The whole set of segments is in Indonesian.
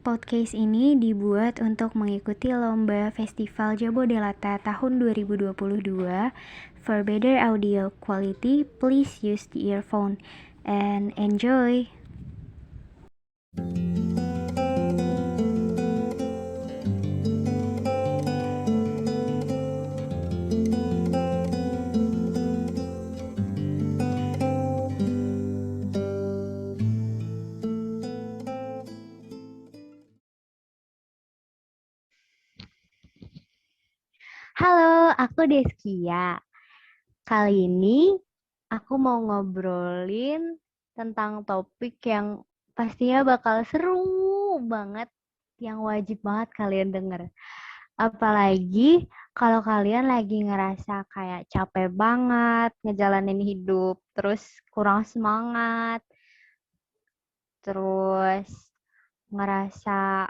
Podcast ini dibuat untuk mengikuti lomba Festival Jabodelata tahun 2022. For better audio quality, please use the earphone and enjoy. Halo, aku Deskia. Kali ini aku mau ngobrolin tentang topik yang pastinya bakal seru banget, yang wajib banget kalian denger. Apalagi kalau kalian lagi ngerasa kayak capek banget ngejalanin hidup, terus kurang semangat, terus ngerasa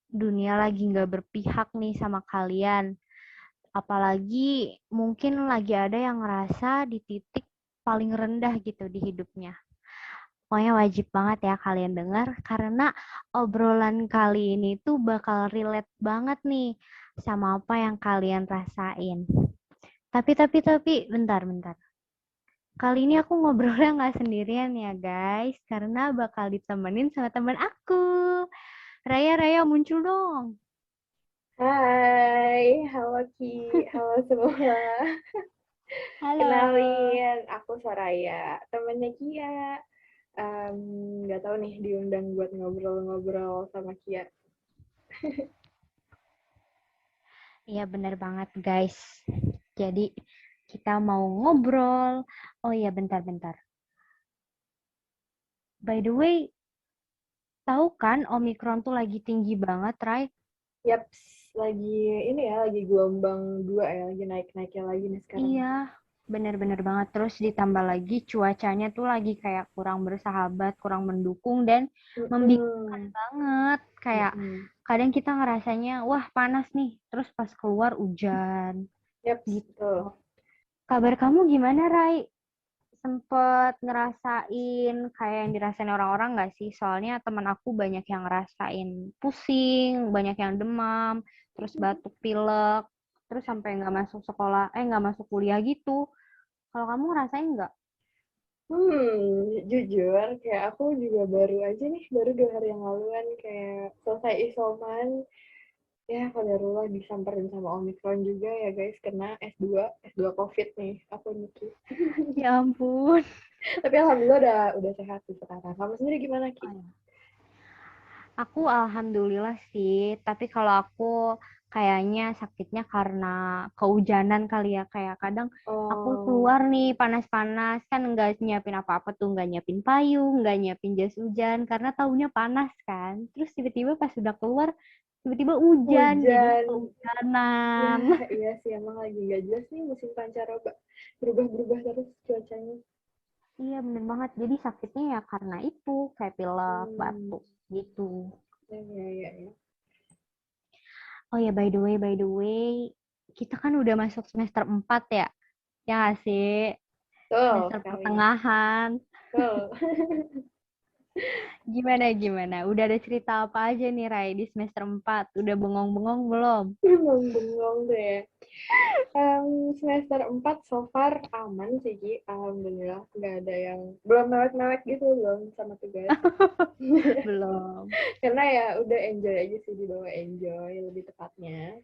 dunia lagi nggak berpihak nih sama kalian. Apalagi mungkin lagi ada yang ngerasa di titik paling rendah gitu di hidupnya. Pokoknya wajib banget ya kalian dengar karena obrolan kali ini tuh bakal relate banget nih sama apa yang kalian rasain. Tapi, bentar. Kali ini aku ngobrolnya nggak sendirian ya guys, karena bakal ditemenin sama teman aku. Raya, muncul dong. Hai, halo Ki, halo semua. Halo. Kenalin, aku Soraya, temennya Kia. Em, Nggak tahu nih diundang buat ngobrol-ngobrol sama Kia. Iya bener banget guys. Jadi kita mau ngobrol. Oh iya bentar. By the way, tahu kan Omikron tuh lagi tinggi banget, Rai? Yaps, lagi ini ya, lagi gelombang 2 ya, lagi naik-naiknya lagi nih sekarang. Iya, bener-bener banget. Terus ditambah lagi cuacanya tuh lagi kayak kurang bersahabat, kurang mendukung dan membingungkan Mm-mm. banget. Kayak Mm-mm. kadang kita ngerasanya, wah panas nih. Terus pas keluar hujan Yaps, gitu. betul. Kabar kamu gimana, Rai? Sempet ngerasain kayak yang dirasain orang-orang nggak sih? Soalnya teman aku banyak yang ngerasain pusing, banyak yang demam, terus batuk pilek, terus sampai nggak masuk sekolah, nggak masuk kuliah gitu. Kalau kamu ngerasain nggak? Jujur, kayak aku juga baru aja nih, baru 2 hari yang laluan kayak selesai isoman. Ya, kadarullah disamperin sama Omikron juga ya guys, kena S2 COVID nih, aku Niki. Ya ampun. Tapi alhamdulillah udah sehat sih sekarang. Kamu sendiri gimana, Ki? Aku alhamdulillah sih, tapi kalau aku kayaknya sakitnya karena kehujanan kali ya, kayak kadang aku Oh, keluar nih panas-panas kan nggak nyiapin apa-apa tuh, nggak nyiapin payung, nggak nyiapin jas hujan karena taunya panas kan. Terus tiba-tiba pas sudah keluar tiba-tiba hujan, jadi hujan. Ya, kehujanan. iya sih emang lagi gak jelas nih musim pancaroba. Berubah-berubah terus cuacanya. Iya bener banget, jadi sakitnya ya karena itu kayak pilek, Hmm, batuk gitu. ya. Oh ya, by the way, kita kan udah masuk semester 4 ya. Ya nggak sih? Betul Semester sekali. pertengahan. Betul. Gimana? Udah ada cerita apa aja nih, Rai, di semester 4? Udah bengong-bengong belum? Bengong tuh ya. Semester 4 so far aman sih, Ki. Alhamdulillah. Nggak ada yang... Belum mewek-mewek gitu, belum sama tugas. Belum. Karena ya udah enjoy aja sih, dibawa enjoy lebih tepatnya.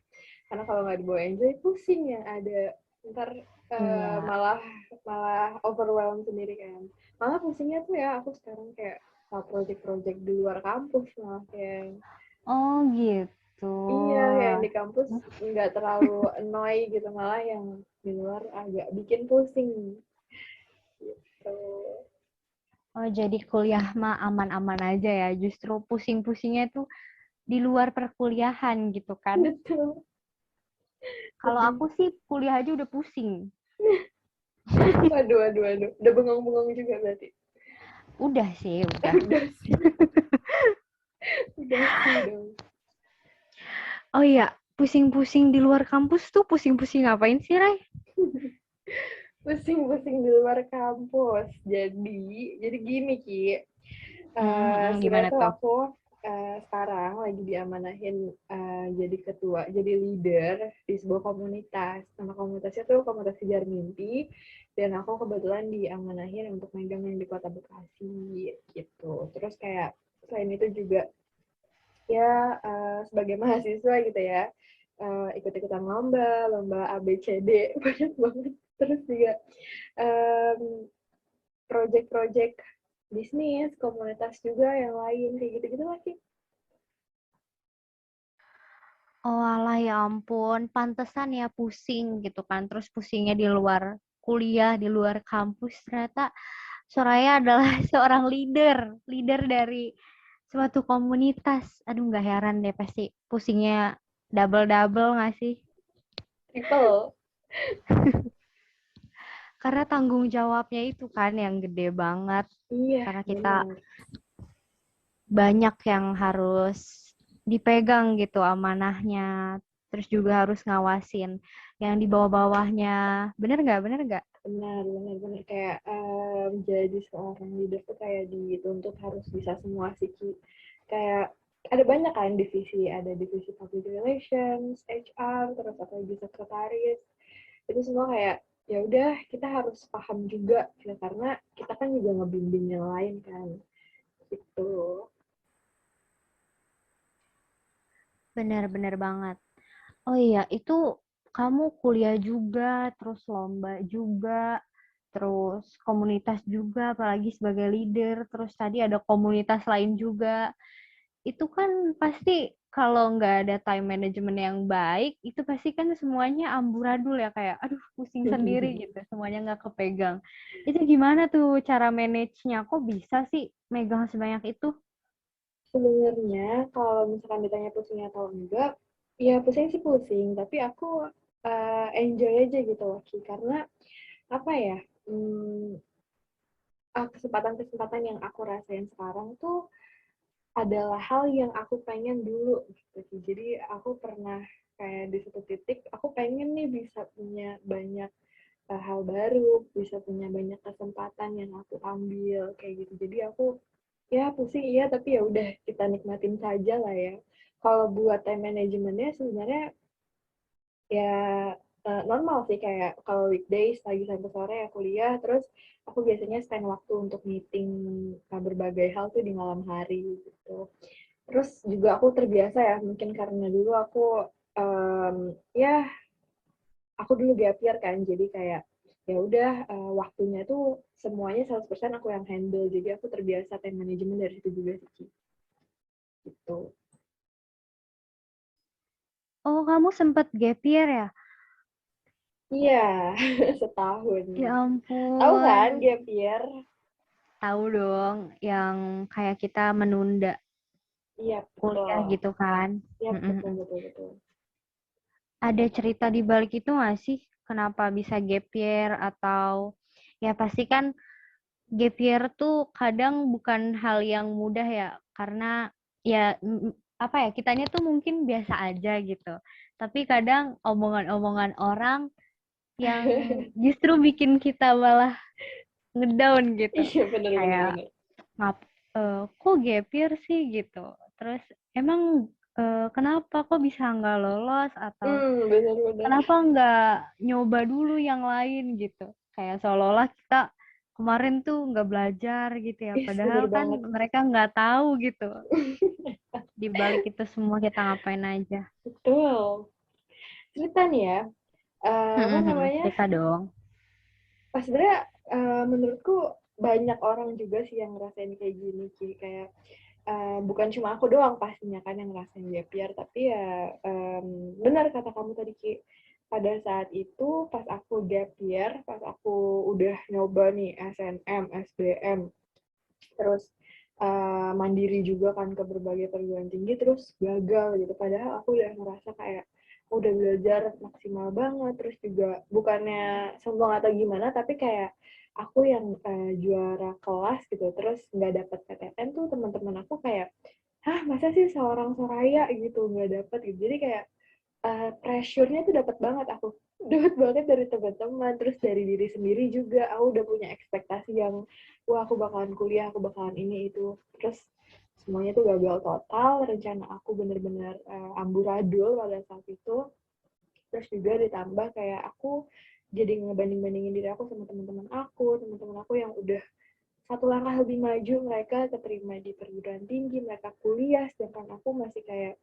Karena kalau nggak dibawa enjoy, pusing yang ada. Ntar Iya. malah malah overwhelm sendiri kan. Malah pusingnya tuh ya, aku sekarang kayak project-project di luar kampus malah kayak Oh, gitu. iya, yang di kampus nggak terlalu annoy gitu, malah yang di luar agak bikin pusing gitu. Oh, jadi kuliah mah aman-aman aja ya. Justru pusing-pusingnya tuh di luar perkuliahan gitu kan. Betul. Kalau Lebih, aku sih kuliah aja udah pusing. waduh. Udah bengong-bengong juga berarti. Udah sih, udah. Udah sih, udah sih dong. Oh iya, pusing-pusing di luar kampus tuh pusing-pusing ngapain sih, Ray? Pusing-pusing di luar kampus. Jadi gini Ki, Gimana sebenarnya tuh tuh? aku sekarang lagi diamanahin jadi ketua, jadi leader di sebuah komunitas. Nama komunitasnya tuh Komunitas Kejar Mimpi, dan aku kebetulan diamanahin untuk megang yang di Kota Bekasi gitu. Terus kayak selain itu juga ya sebagai mahasiswa gitu ya, ikut-ikutan lomba, lomba ABCD banyak banget. Terus juga um, project-project bisnis, komunitas juga yang lain kayak gitu-gitu lah sih. Oh alah ya ampun, pantesan ya pusing gitu kan. Terus pusingnya di luar kuliah, di luar kampus. Ternyata Soraya adalah seorang leader, leader dari suatu komunitas. Aduh nggak heran deh pasti pusingnya double-double nggak sih? Triple. Karena tanggung jawabnya itu kan yang gede banget. Iya, Karena kita benar. banyak yang harus dipegang gitu amanahnya. Terus juga harus ngawasin yang di bawah-bawahnya. Bener nggak? Bener nggak? Benar, benar, benar. Kayak jadi seorang leader tuh kayak dituntut harus bisa semua sih, Ki. Kayak ada banyak kan divisi, ada divisi public relations, HR, terus apa lagi sekretaris. Itu semua kayak ya udah kita harus paham juga ya, karena kita kan juga ngebimbing yang lain kan. Gitu. Bener-bener banget. Oh iya, itu kamu kuliah juga, terus lomba juga, terus komunitas juga, apalagi sebagai leader, terus tadi ada komunitas lain juga. Itu kan pasti kalau nggak ada time management yang baik, itu pasti kan semuanya amburadul ya, kayak aduh pusing sendiri gitu, semuanya nggak kepegang. Itu gimana tuh cara manage-nya? Kok bisa sih megang sebanyak itu? Sebenarnya kalau misalkan ditanya pusing atau enggak, ya pusing sih pusing, tapi aku enjoy aja gitu loh, Ki. Karena apa ya, kesempatan-kesempatan yang aku rasain sekarang tuh adalah hal yang aku pengen dulu gitu, Ki. Jadi aku pernah kayak di satu titik, aku pengen nih bisa punya banyak hal baru, bisa punya banyak kesempatan yang aku ambil kayak gitu. Jadi aku ya pusing iya, tapi ya udah kita nikmatin saja lah ya. Kalau buat time managementnya sebenarnya ya normal sih, kayak kalau weekdays pagi sampai sore ya kuliah, terus aku biasanya spend waktu untuk meeting berbagai hal tuh di malam hari gitu. Terus juga aku terbiasa ya, mungkin karena dulu aku ya aku dulu gap year kan, jadi kayak ya udah waktunya tuh semuanya 100% aku yang handle, jadi aku terbiasa time management dari situ juga sih gitu. Oh, kamu sempet gap year ya? Iya, setahun. Ya Tahu kan ampun. gap year? Tahu dong, yang kayak kita menunda Iya, kuliah betul. gitu kan. Iya, betul, Mm-mm. betul, betul. Ada cerita di balik itu nggak sih? Kenapa bisa gap year atau ya pasti kan gap year tuh kadang bukan hal yang mudah ya, karena ya apa ya kitanya tuh mungkin biasa aja gitu. Tapi kadang omongan-omongan orang yang justru bikin kita malah ngedown gitu. Iya, bener, bener, Kayak bener. ngap kok gap year sih gitu. Terus emang kenapa kok bisa nggak lolos atau Bener, bener. kenapa nggak nyoba dulu yang lain gitu. Kayak seolah-olah kita kemarin tuh nggak belajar gitu ya. Ih, Padahal bener kan banget. mereka nggak tahu gitu. Di balik itu semua kita ngapain aja. Betul. Cerita nih ya, apa namanya, Cerita dong. pas sebenarnya menurutku banyak orang juga sih yang ngerasain kayak gini, Ki. Kayak bukan cuma aku doang pastinya kan yang ngerasain gap year, tapi ya benar kata kamu tadi, Ki. Pada saat itu pas aku gap year, pas aku udah nyoba nih SNM, SBM, terus mandiri juga kan ke berbagai perguruan tinggi, terus gagal gitu. Padahal aku udah ngerasa kayak udah belajar maksimal banget, terus juga bukannya sombong atau gimana, tapi kayak aku yang juara kelas gitu, terus nggak dapet PTN tuh teman-teman aku kayak, hah masa sih seorang Soraya gitu nggak dapet gitu. Jadi kayak pressure-nya tuh dapat banget aku. Dapat banget dari teman-teman, terus dari diri sendiri juga. Aku udah punya ekspektasi yang, wah aku bakalan kuliah, aku bakalan ini itu. Terus semuanya tuh gagal total, rencana aku bener-bener amburadul pada saat itu. Terus juga ditambah kayak aku jadi ngebanding-bandingin diri aku sama teman-teman aku yang udah satu langkah lebih maju, mereka keterima di perguruan tinggi, mereka kuliah, sedangkan aku masih kayak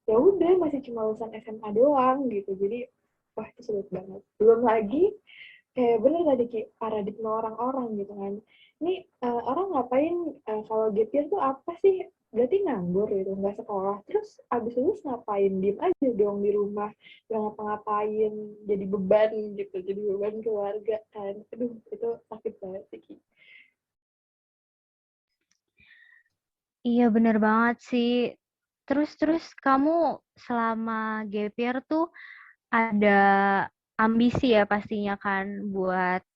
ya udah masih cuma lulusan SMA doang gitu. Jadi wah itu sulit banget. Belum lagi kayak bener tadi Ki, paradigma orang-orang gitu kan. Ini orang ngapain kalau gap year tuh apa sih? Berarti nganggur gitu, nggak sekolah. Terus abis lulus ngapain? Diem aja dong di rumah, nggak ngapa-ngapain, jadi beban gitu, jadi beban keluarga kan. Aduh, itu sakit banget sih Ki. Iya bener banget sih. Terus kamu selama gap year tuh ada ambisi ya pastinya kan buat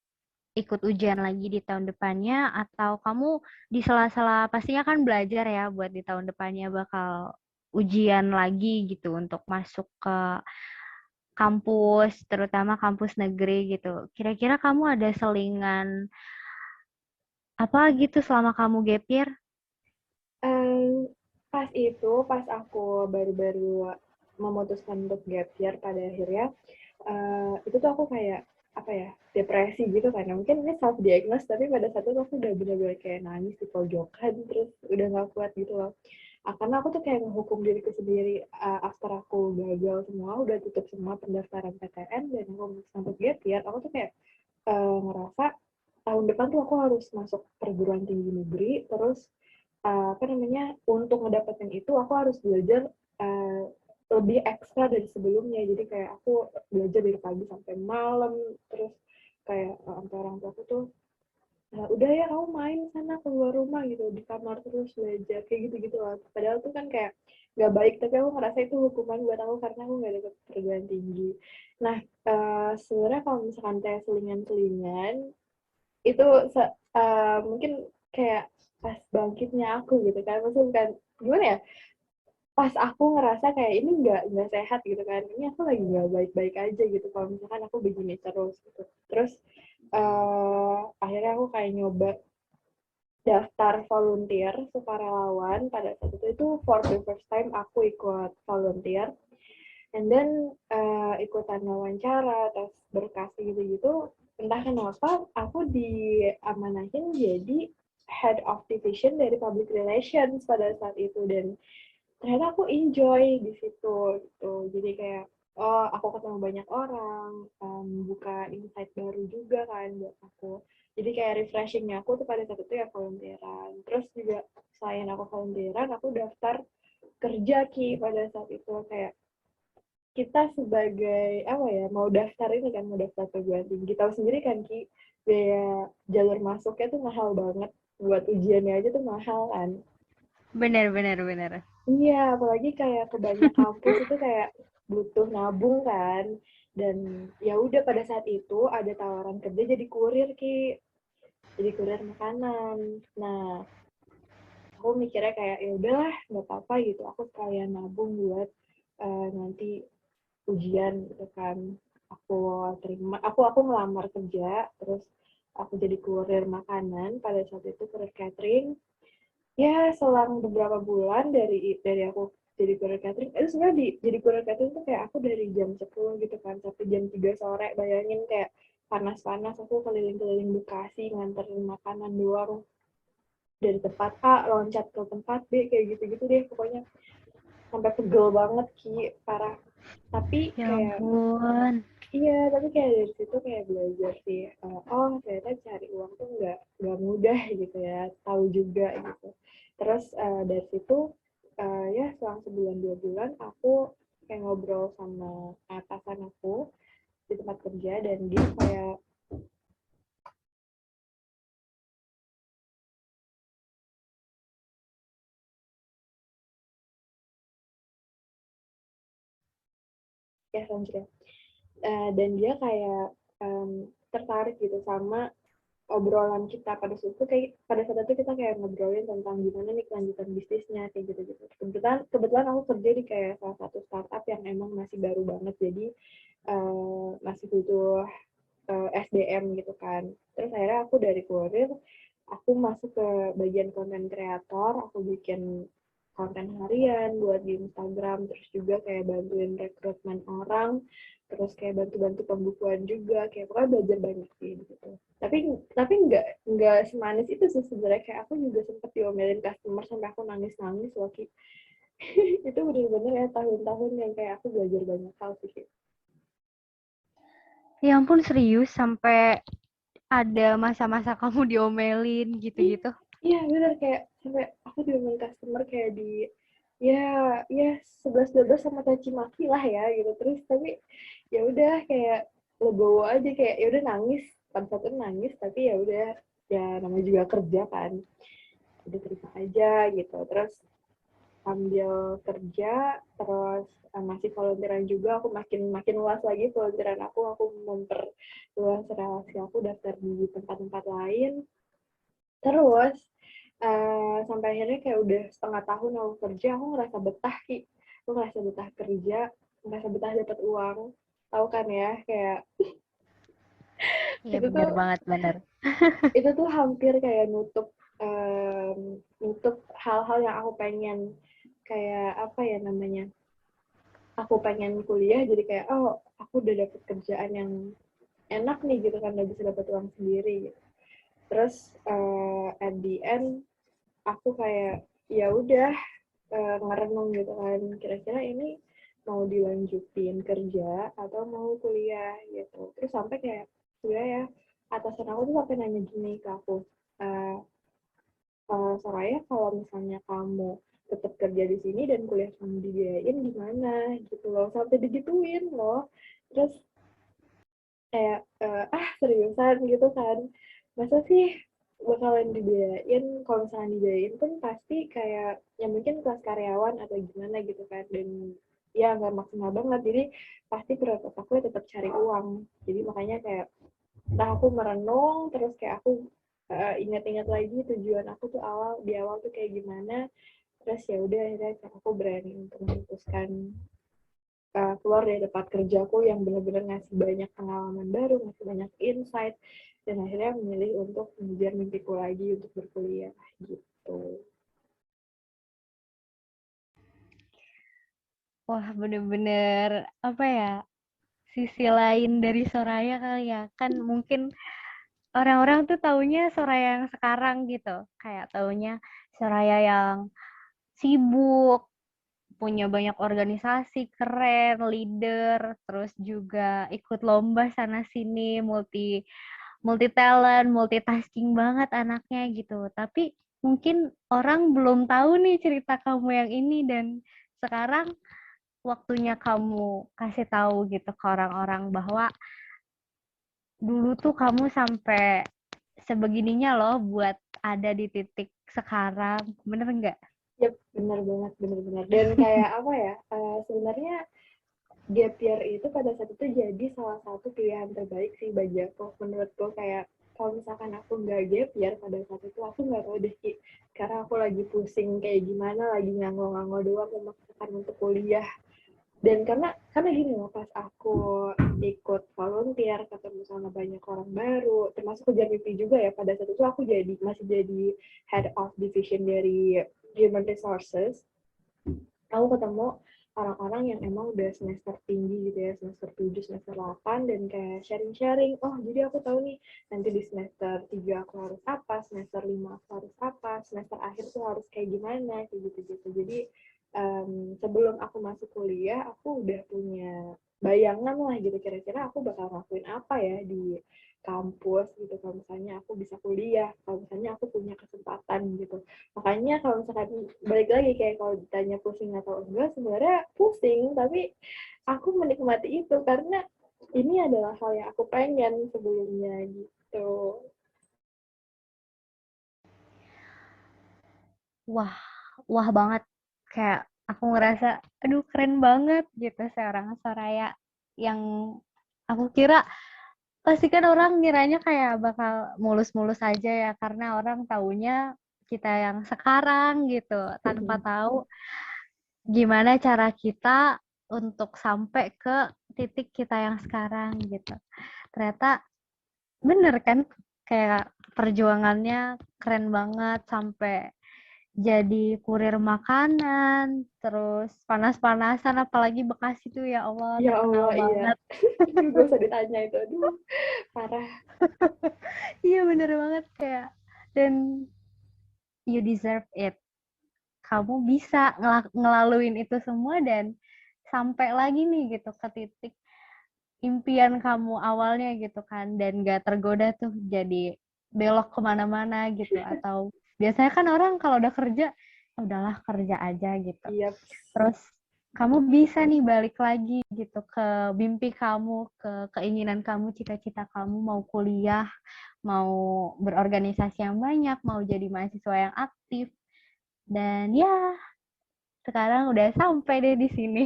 ikut ujian lagi di tahun depannya, atau kamu di sela-sela pastinya kan belajar ya buat di tahun depannya bakal ujian lagi gitu untuk masuk ke kampus, terutama kampus negeri gitu. Kira-kira kamu ada selingan apa gitu selama kamu gap year? Eee, pas aku baru-baru memutuskan untuk gap year pada akhirnya, itu tuh aku kayak, apa ya, depresi gitu kan ya, mungkin ini self diagnose tapi pada saat itu aku udah bener-bener kayak nangis di pojokan, terus udah nggak kuat gitu loh. Karena aku tuh kayak ngehukum diriku sendiri, after aku gagal semua, udah tutup semua pendaftaran PTN dan aku memutuskan untuk gap year, aku tuh kayak, ngerasa tahun depan tuh aku harus masuk perguruan tinggi negeri, terus apa namanya, untuk ngedapetin itu aku harus belajar lebih ekstra dari sebelumnya. Jadi kayak aku belajar dari pagi sampai malam, terus kayak sampai orang tua aku tuh, udah ya kamu main sana keluar rumah gitu, di kamar terus belajar, kayak gitu-gitu lah. Padahal tuh kan kayak nggak baik, tapi aku ngerasa itu hukuman buat aku karena aku nggak dapet perguruan tinggi. Nah, sebenarnya kalau misalkan kayak selingan-selingan, itu mungkin kayak pas bangkitnya aku gitu kan, maksudnya bukan gimana ya, pas aku ngerasa kayak ini nggak sehat gitu kan, ini aku lagi nggak baik-baik aja gitu kalau misalkan aku begini terus gitu. Terus akhirnya aku kayak nyoba daftar volunteer sukarelawan pada saat itu for the first time aku ikut volunteer, and then ikutan wawancara, tes berkas gitu-gitu, entah kenapa aku diamanahin jadi head of division dari public relations pada saat itu, dan ternyata aku enjoy di situ gitu. Jadi kayak oh aku ketemu banyak orang, buka insight baru juga kan buat aku. Jadi kayak refreshingnya aku tuh pada saat itu ya volunteeran. Terus juga selain aku volunteeran, aku daftar kerja Ki pada saat itu. Kayak kita sebagai apa ya, mau daftar ini kan, mau daftar perguruan tinggi, tahu sendiri kan Ki, biaya jalur masuknya tuh mahal banget, buat ujiannya aja tuh mahal kan. Bener, bener, bener. Iya, apalagi kayak ke banyak kampus itu kayak butuh nabung kan. Dan ya udah pada saat itu ada tawaran kerja jadi kurir Ki, jadi kurir makanan. Nah, aku mikirnya kayak ya udahlah nggak apa-apa gitu. Aku sekalian nabung buat nanti ujian gitu kan. Aku aku ngelamar kerja, terus aku jadi kurir makanan pada saat itu, kurir catering. Ya selang beberapa bulan dari aku jadi kurir catering, itu sebenarnya jadi kurir catering tuh kayak aku dari jam 10 gitu kan sampai jam 3 sore, bayangin kayak panas-panas aku keliling-keliling Bekasi nganterin makanan doang, dari tempat A loncat ke tempat B, kayak gitu-gitu deh pokoknya, sampai pegel banget Ki, parah. Tapi Ya kayak ampun. iya, tapi kayak dari situ kayak belajar sih, oh ternyata cari uang tuh nggak mudah gitu ya, tahu juga gitu. Terus dari situ ya selang sebulan 2 bulan aku kayak ngobrol sama atasan aku di tempat kerja, dan dia kayak ya selanjutnya. Dan dia kayak tertarik gitu sama obrolan kita pada saat itu kita kayak ngobrolin tentang gimana nih kelanjutan bisnisnya kayak gitu-gitu. Kebetulan aku kerja di kayak salah satu startup yang emang masih baru banget, jadi masih butuh SDM gitu kan. Terus akhirnya aku dari kurir aku masuk ke bagian konten kreator, aku bikin konten harian buat di Instagram, terus juga kayak bantuin rekrutmen orang, terus kayak bantu-bantu pembukuan juga, kayak pokoknya belajar banyak sih gitu. Tapi nggak semanis itu sih sebenarnya, kayak aku juga sempet diomelin customer sampai aku nangis-nangis loh Ki. Itu bener-bener ya tahun-tahun yang kayak aku belajar banyak hal sih Ki. Ya ampun, serius sampai ada masa-masa kamu diomelin gitu-gitu. Iya bener, kayak sampai aku diomelin customer kayak di ya ya 11-12 sama caci maki lah ya gitu, terus tapi ya udah kayak legowo aja, kayak ya udah nangis, pada saat itu nangis tapi ya udah, ya namanya juga kerja kan, jadi terima aja gitu. Terus sambil kerja, terus masih volunteeran juga, aku makin makin luas lagi volunteeran aku memperluas relasi aku, daftar di tempat-tempat lain. Terus sampai akhirnya kayak udah setengah tahun aku kerja, aku ngerasa betah Ki. Aku ngerasa betah kerja, ngerasa betah dapat uang. Tahu kan ya, kayak Iya itu bener tuh banget, bener. itu tuh hampir kayak nutup hal-hal yang aku pengen, kayak apa ya namanya, aku pengen kuliah jadi kayak oh aku udah dapet kerjaan yang enak nih gitu kan, udah bisa dapat uang sendiri gitu. Terus at the end aku kayak ya udah, ngerenung gitu kan, kira-kira ini mau dilanjutin kerja atau mau kuliah gitu. Terus sampai kayak ya atasan aku tuh sampai nanya gini ke aku, uh, Soraya kalau misalnya kamu tetap kerja di sini dan kuliah kamu dibiayain gimana gitu loh, sampai digituin loh. Terus kayak seriusan gitu kan, masa sih bakalan dibiayain, kalau misalnya dibiayain pun pasti kayak ya mungkin kelas karyawan atau gimana gitu kan, dan ya nggak maksimal banget, jadi pasti prioritas aku ya tetap cari uang. Jadi makanya kayak nah aku merenung, terus kayak aku ingat-ingat lagi tujuan aku tuh di awal tuh kayak gimana. Terus ya udah akhirnya aku berani untuk memutuskan keluar dari tempat kerjaku yang benar-benar ngasih banyak pengalaman baru, ngasih banyak insight, dan akhirnya memilih untuk mengejar mimpiku lagi untuk berkuliah gitu. Wah, bener-bener apa ya? Sisi lain dari Soraya kali ya. Kan mungkin orang-orang tuh taunya Soraya yang sekarang gitu. Kayak taunya Soraya yang sibuk, punya banyak organisasi, keren, leader, terus juga ikut lomba sana sini, multi talent, multitasking banget anaknya gitu. Tapi mungkin orang belum tahu nih cerita kamu yang ini, dan sekarang waktunya kamu kasih tahu gitu ke orang-orang bahwa dulu tuh kamu sampai sebegininya loh buat ada di titik sekarang. Bener nggak? Yep, benar banget, benar-benar. Dan kayak apa ya, sebenarnya gap year itu pada saat itu jadi salah satu pilihan terbaik sih bagi aku. Menurutku kayak kalau misalkan aku nggak gap year pada saat itu, aku nggak tahu deh Ki. Karena aku lagi pusing kayak gimana, lagi nganggo-nganggo doang memaksakan untuk kuliah. Dan karena gini loh, pas aku ikut volunteer, ketemu sama banyak orang baru, termasuk kejar mimpi juga ya, pada saat itu aku masih jadi head of division dari human resources. Aku ketemu orang-orang yang emang udah semester tinggi gitu ya, semester 7 semester 8, dan kayak sharing-sharing, oh jadi aku tahu nih nanti di semester 3 aku harus apa, semester 5 aku harus apa, semester akhir tuh harus kayak gimana, kayak gitu-gitu. Jadi sebelum aku masuk kuliah, aku udah punya bayangan lah gitu, kira-kira aku bakal ngelakuin apa ya di kampus gitu, kalau misalnya aku bisa kuliah, kalau misalnya aku punya kesempatan gitu. Makanya kalau misalkan balik lagi, kayak kalau ditanya pusing atau enggak, sebenarnya pusing, tapi aku menikmati itu karena ini adalah hal yang aku pengen sebelumnya gitu. Wah, wah banget. Kayak aku ngerasa, aduh keren banget gitu seorang Soraya yang aku kira pasti kan orang ngiranya kayak bakal mulus-mulus aja ya karena orang taunya kita yang sekarang gitu tanpa tahu gimana cara kita untuk sampai ke titik kita yang sekarang gitu. Ternyata bener kan kayak perjuangannya keren banget sampai jadi kurir makanan, terus panas-panasan, apalagi Bekasi tuh ya Allah Ya terkenal Allah, iya. banget. Aduh, gak usah ditanya itu. Aduh, parah. Iya bener banget kayak, dan you deserve it. Kamu bisa ngelaluin itu semua dan sampai lagi nih gitu ke titik impian kamu awalnya gitu kan, dan gak tergoda tuh jadi belok kemana-mana gitu. Atau biasanya kan orang kalau udah kerja, "Ah, udahlah kerja aja gitu." Iya. Terus kamu bisa nih balik lagi gitu ke mimpi kamu, ke keinginan kamu, cita-cita kamu, mau kuliah, mau berorganisasi yang banyak, mau jadi mahasiswa yang aktif. Dan ya, sekarang udah sampai deh di sini.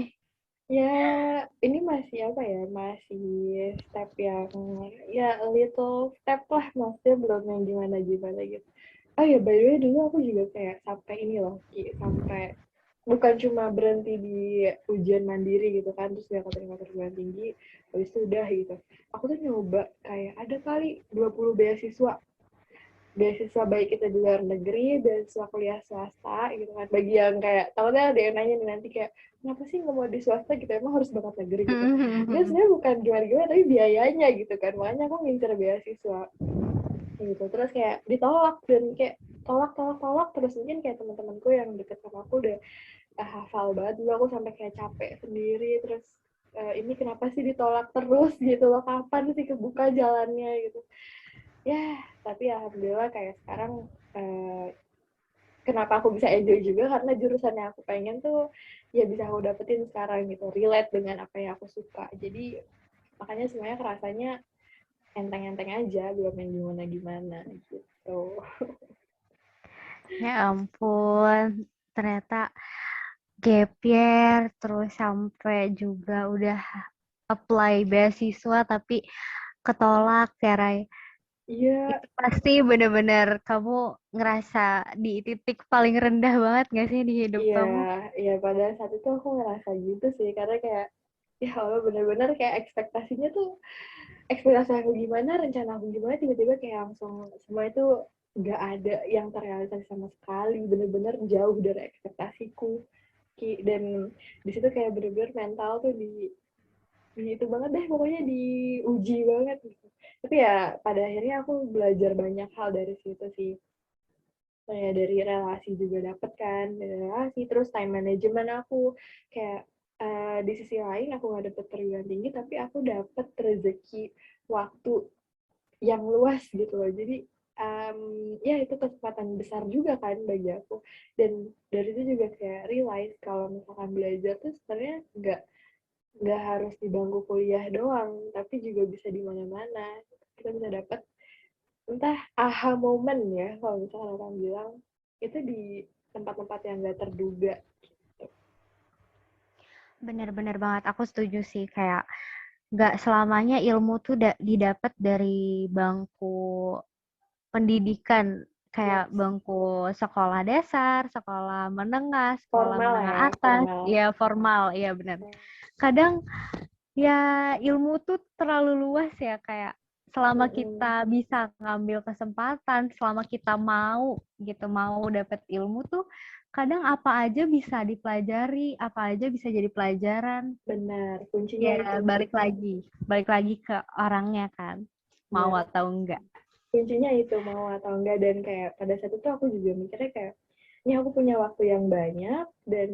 Ya, ini masih apa ya? Masih step yang ya little step lah, maksudnya belum yang gimana-gimana gitu. Oh ya, by the way dulu aku juga kayak sampai ini loh, Ki, sampai bukan cuma berhenti di ujian mandiri gitu kan, terus gak keterima perguruan tinggi, habis itu udah gitu. Aku tuh nyoba kayak ada kali 20 beasiswa baik itu di luar negeri, beasiswa kuliah swasta gitu kan. Bagi yang kayak, takutnya ada yang nanya nih nanti kayak, kenapa sih nggak mau di swasta gitu, emang harus banget negeri gitu. Ini sebenarnya bukan gimana-gimana, tapi biayanya gitu kan. Makanya aku ngincer beasiswa gitu. Terus kayak ditolak, dan kayak tolak, terus mungkin kayak teman-temanku yang deket sama aku udah hafal banget. Dulu aku sampai kayak capek sendiri, terus ini kenapa sih ditolak terus gitu loh, kapan sih kebuka jalannya gitu. Ya, tapi alhamdulillah kayak sekarang kenapa aku bisa enjoy juga karena jurusan yang aku pengen tuh ya bisa aku dapetin sekarang gitu, relate dengan apa yang aku suka. Jadi makanya semuanya kerasanya enteng-enteng aja, belum yang gimana-gimana gitu. Ya ampun, ternyata gap year, terus sampai juga udah apply beasiswa tapi ketolak ya Rai. Iya, Itu pasti bener-bener kamu ngerasa di titik paling rendah banget gak sih di hidup iya, kamu? iya, pada saat itu aku ngerasa gitu sih, karena kayak ya Allah, bener-bener kayak ekspektasi aku gimana, rencana aku gimana, tiba-tiba kayak langsung semua itu nggak ada yang terrealisasi sama sekali, bener-bener jauh dari ekspektasiku. Dan di situ kayak bener-bener mental tuh di itu banget deh, pokoknya diuji banget gitu. Tapi ya pada akhirnya aku belajar banyak hal dari situ sih. Kayak dari relasi juga dapet kan, dari relasi, terus time management aku kayak di sisi lain aku nggak dapet perguruan tinggi, tapi aku dapet rezeki waktu yang luas gitu loh. Jadi ya itu kesempatan besar juga kan bagi aku. Dan dari itu juga kayak realize kalau misalkan belajar tuh sebenarnya nggak harus di bangku kuliah doang, tapi juga bisa di mana-mana. Kita bisa dapat entah aha moment ya, kalau misalkan orang bilang, itu di tempat-tempat yang nggak terduga. Bener-bener banget, aku setuju sih. Kayak gak selamanya ilmu tuh didapat dari bangku pendidikan, Ya, kayak bangku sekolah dasar, sekolah menengah, sekolah formal menengah ya, atas, formal. ya formal, ya benar. Kadang ya ilmu tuh terlalu luas ya, kayak selama Mm-mm. kita bisa ngambil kesempatan, selama kita mau gitu, mau dapet ilmu tuh kadang apa aja bisa dipelajari, apa aja bisa jadi pelajaran. Benar, kuncinya Ya itu sih. balik lagi ke orangnya kan, mau Benar, atau enggak. kuncinya itu mau atau enggak. Dan kayak pada saat itu aku juga mikirnya kayak, ini aku punya waktu yang banyak, dan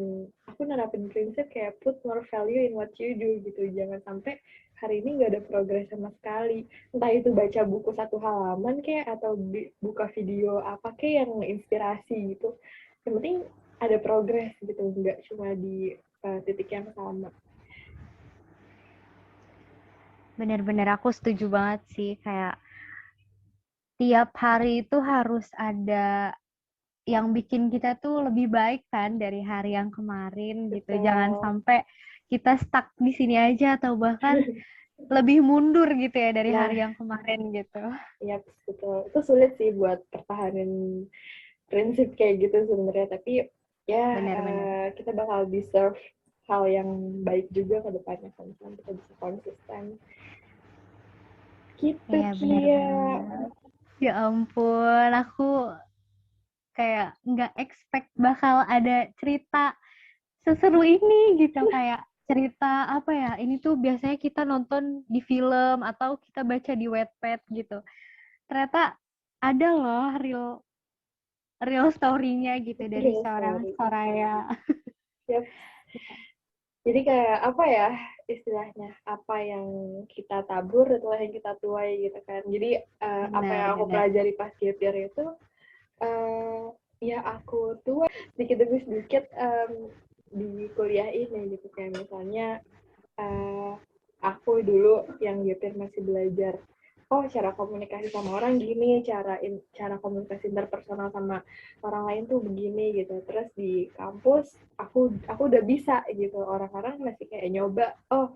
aku nerapin prinsip kayak put more value in what you do gitu. Jangan sampai hari ini nggak ada progres sama sekali. Entah itu baca buku satu halaman kayak, atau buka video apa kayak yang inspirasi gitu. Yang penting ada progres gitu, nggak cuma di titik yang sama. Bener-bener aku setuju banget sih, kayak tiap hari itu harus ada yang bikin kita tuh lebih baik kan dari hari yang kemarin gitu. Jangan Betul. sampai kita stuck di sini aja atau bahkan lebih mundur gitu ya dari Nah, hari yang kemarin gitu. ya betul. Itu sulit sih buat pertahanin prinsip kayak gitu sebenarnya. Tapi ya Benar-benar. kita bakal deserve hal yang baik juga ke depannya kalau misalnya kita bisa konsisten. Gitu, Iya Kia. benar-benar. Ya ampun, aku kayak nggak expect bakal ada cerita seseru ini gitu. Kayak cerita apa ya, ini tuh biasanya kita nonton di film atau kita baca di Wattpad gitu. Ternyata ada loh real real story-nya gitu dari Real seorang story. Soraya. Yap. Jadi kayak apa ya istilahnya, apa yang kita tabur itulah yang kita tuai gitu kan. Jadi apa yang aku Benar-benar. pelajari pas gap year itu eh ya aku tuai sedikit demi sedikit di kuliah ini gitu, kayak misalnya eh aku dulu yang gap year masih belajar, oh cara komunikasi sama orang gini, cara komunikasi interpersonal sama orang lain tuh begini gitu. Terus di kampus aku udah bisa gitu, orang-orang masih kayak nyoba, oh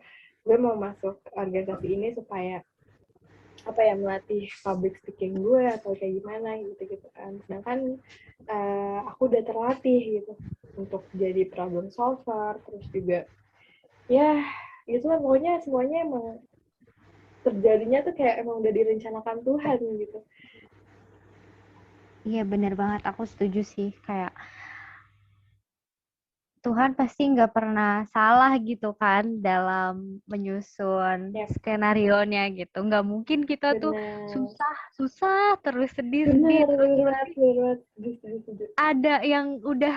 gue mau masuk organisasi ini supaya apa ya, melatih public speaking gue atau kayak gimana gitu gitu kan. Sedangkan aku udah terlatih gitu untuk jadi problem solver, terus juga ya gitu lah, pokoknya semuanya emang terjadinya tuh kayak emang udah direncanakan Tuhan gitu. Iya benar banget, aku setuju sih. Kayak Tuhan pasti nggak pernah salah gitu kan dalam menyusun Ya, skenario-nya gitu. Nggak mungkin kita tuh benar. susah terus sedih-sedih Benar, terus benar, tapi benar. Setuju. ada yang udah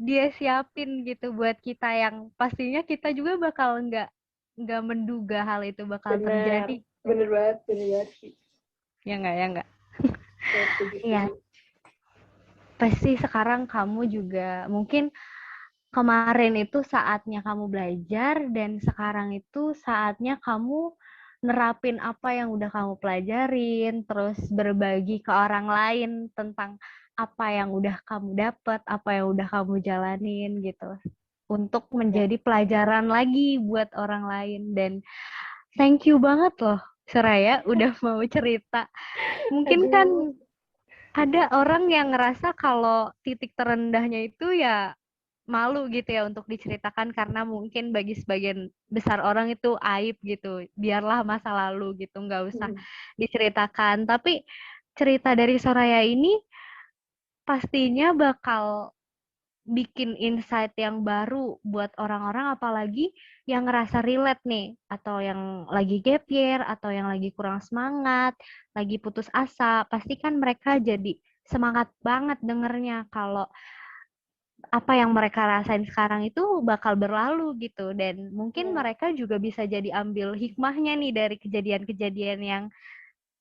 dia siapin gitu buat kita yang pastinya kita juga bakal nggak menduga hal itu bakal Benar, terjadi. benar banget sih. Ya nggak ya nggak. Ya, setuju, Iya, setuju. pasti sekarang kamu juga mungkin kemarin itu saatnya kamu belajar dan sekarang itu saatnya kamu nerapin apa yang udah kamu pelajarin, terus berbagi ke orang lain tentang apa yang udah kamu dapat, apa yang udah kamu jalanin gitu. Untuk Ya, menjadi pelajaran lagi buat orang lain. Dan thank you banget loh, Seraya, udah mau cerita. Mungkin kan aduh. ada orang yang ngerasa kalau titik terendahnya itu ya malu gitu ya untuk diceritakan karena mungkin bagi sebagian besar orang itu aib gitu. Biarlah masa lalu gitu, nggak usah diceritakan. Tapi cerita dari Soraya ini pastinya bakal bikin insight yang baru buat orang-orang apalagi yang ngerasa relate nih atau yang lagi gap year atau yang lagi kurang semangat, lagi putus asa, pasti kan mereka jadi semangat banget dengernya kalau apa yang mereka rasain sekarang itu bakal berlalu gitu dan mungkin Ya, mereka juga bisa jadi ambil hikmahnya nih dari kejadian-kejadian yang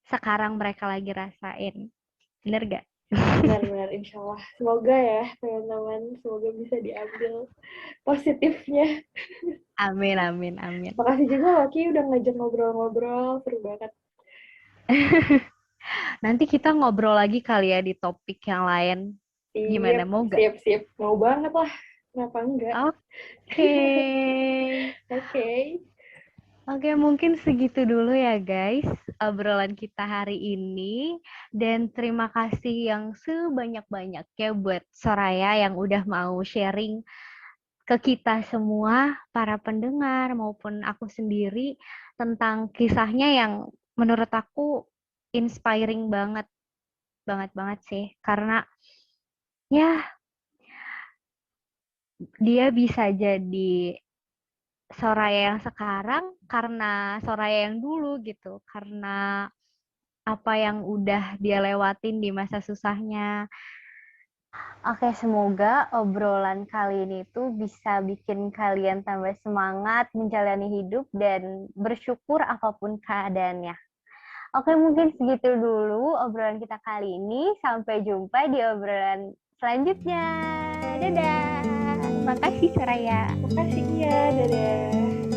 sekarang mereka lagi rasain. Bener gak? benar-benar insya Allah. Semoga ya teman-teman, semoga bisa diambil positifnya. Amin, amin, amin. Makasih juga Loki udah ngajak ngobrol-ngobrol, seru banget. Nanti kita ngobrol lagi kali ya di topik yang lain. Siap, Gimana, mau gak? siap, siap. Mau banget lah. Kenapa enggak? Oke. Oke. Oke, mungkin segitu dulu ya guys obrolan kita hari ini. Dan terima kasih yang sebanyak-banyaknya buat Soraya yang udah mau sharing ke kita semua, para pendengar maupun aku sendiri tentang kisahnya yang menurut aku inspiring banget, banget banget sih. Karena ya dia bisa jadi Soraya yang sekarang karena Soraya yang dulu gitu. Karena apa yang udah dia lewatin di masa susahnya. Oke, semoga obrolan kali ini tuh bisa bikin kalian tambah semangat menjalani hidup dan bersyukur apapun keadaannya. Oke, mungkin segitu dulu obrolan kita kali ini. Sampai jumpa di obrolan selanjutnya. Dadah. Makasih, Soraya. Makasih ya, dadah.